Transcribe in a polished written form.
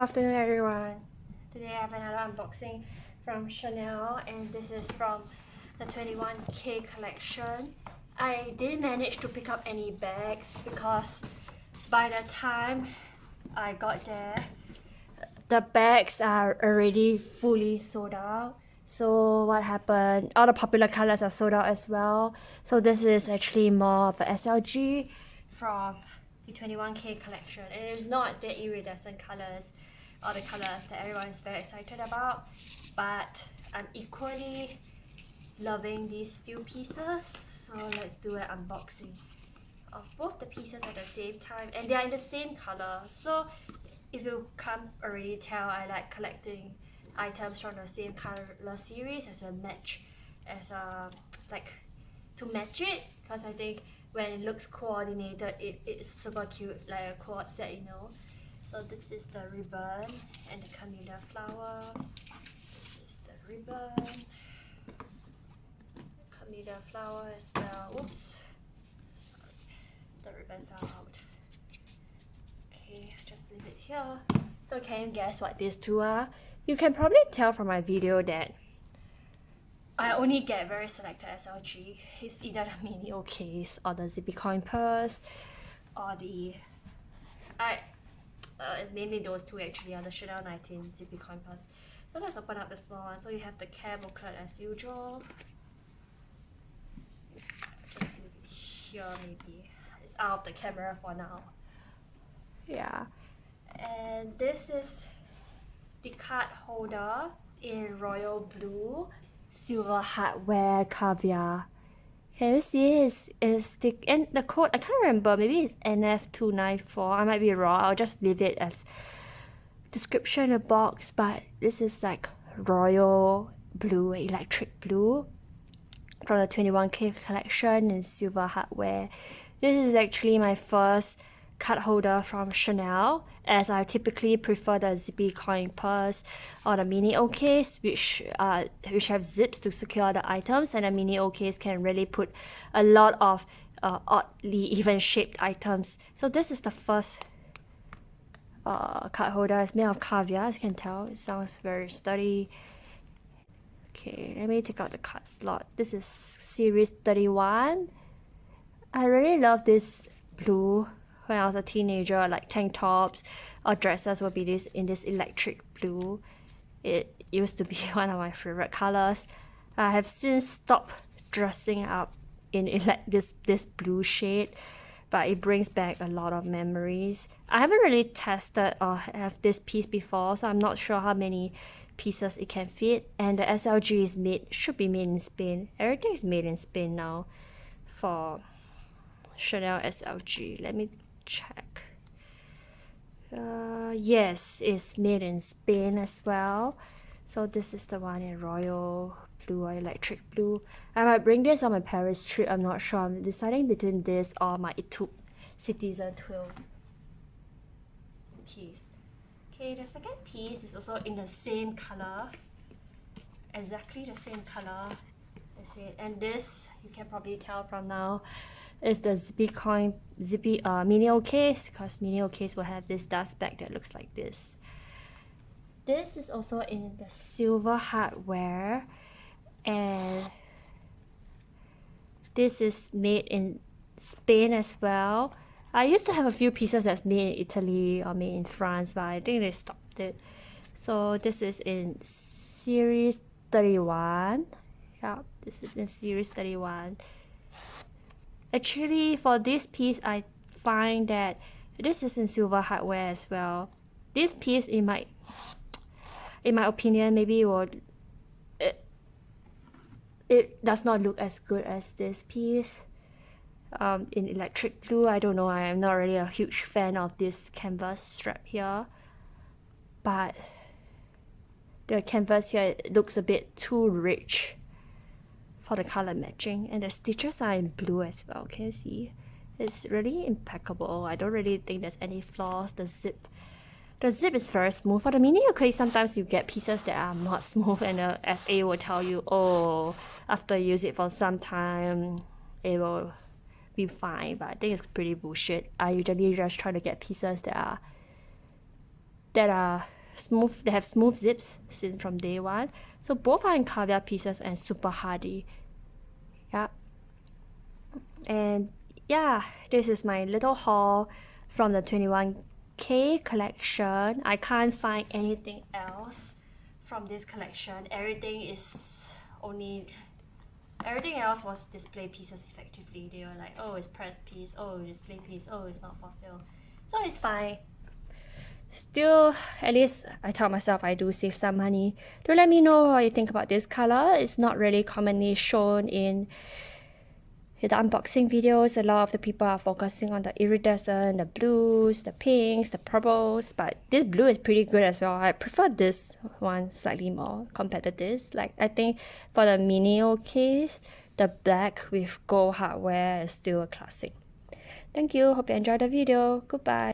Afternoon everyone. Today I have another unboxing from Chanel and this is from the 21K collection. I didn't manage to pick up any bags because by the time I got there, the bags are already fully sold out. So what happened? All the popular colors are sold out as well. So this is actually more of a SLG from the 21K collection, and it is not the iridescent colors or the colors that everyone is very excited about, but I'm equally loving these few pieces. So let's do an unboxing of both the pieces at the same time, and they are in the same color. So if you can't already tell, I like collecting items from the same color series as a match, like to match it, because I think when it looks coordinated, it's super cute, like a quad set, you know. So this is the ribbon and the camellia flower. This is the ribbon, camellia flower as well. Oops, sorry, the ribbon fell out. Okay, just leave it here. So can you guess what these two are? You can probably tell from my video that I only get very selected SLG. It's either the mini case or the zippy coin purse or the it's mainly those two actually, or the Chanel 19 zippy coin purse. So let's open up the small one. So you have the care booklet as usual. Just leave it here maybe. It's out of the camera for now. Yeah. And this is the card holder in royal blue, silver hardware, caviar. Can you see the code? I can't remember. Maybe it's NF294. I might be wrong. I'll just leave it as description in the box. But this is like royal blue, electric blue, from the 21K collection in silver hardware. This is actually my first card holder from Chanel, as I typically prefer the zippy coin purse or the mini case, which have zips to secure the items, and the mini case can really put a lot of oddly even shaped items. So this is the first card holder. It's made of caviar, as you can tell. It sounds very sturdy. Okay, let me take out the card slot. This is series 31. I really love this blue. When I was a teenager, like tank tops or dresses would be in this electric blue. It used to be one of my favorite colors. I have since stopped dressing up in this blue shade, but it brings back a lot of memories. I haven't really tested or have this piece before, so I'm not sure how many pieces it can fit. And the SLG should be made in Spain. Everything is made in Spain now for Chanel SLG. Let me check. Yes, it's made in Spain as well. So this is the one in royal blue or electric blue. I might bring this on my Paris trip. I'm not sure. I'm deciding between this or my Etude Citizen Twill piece. Okay, the second piece is also in the same color, exactly the same color as it. And this, you can probably tell from now, is the zippy mini case, because mini case will have this dust bag that looks like this. This is also in the silver hardware, and this is made in Spain as well. I used to have a few pieces that's made in Italy or made in France, but I think they stopped it. So this is in series 31. Yeah, this is in series 31. Actually, for this piece, I find that this is in silver hardware as well. This piece, in my opinion, maybe it does not look as good as this piece. In electric blue, I don't know. I am not really a huge fan of this canvas strap here, but the canvas here looks a bit too rich for the color matching, and the stitches are in blue as well. Can you see? It's really impeccable. I don't really think there's any flaws. The zip is very smooth. For the mini case, sometimes you get pieces that are not smooth, and the SA will tell you, oh, after you use it for some time, it will be fine. But I think it's pretty bullshit. I usually just try to get pieces that are smooth. They have smooth zips since from day one. So both are in caviar pieces and super hardy. Yeah. And yeah, this is my little haul from the 21K collection. I can't find anything else from this collection. Everything else was display pieces effectively. They were like, oh, it's press piece, oh, display piece, oh, it's not for sale. So it's fine. Still, at least I tell myself I do save some money. Do let me know what you think about this color. It's not really commonly shown in the unboxing videos. A lot of the people are focusing on the iridescent, the blues, the pinks, the purples, but this blue is pretty good as well. I prefer this one slightly more compared to this. Like, I think for the Minio case, the black with gold hardware is still a classic. Thank you. Hope you enjoyed the video. Goodbye.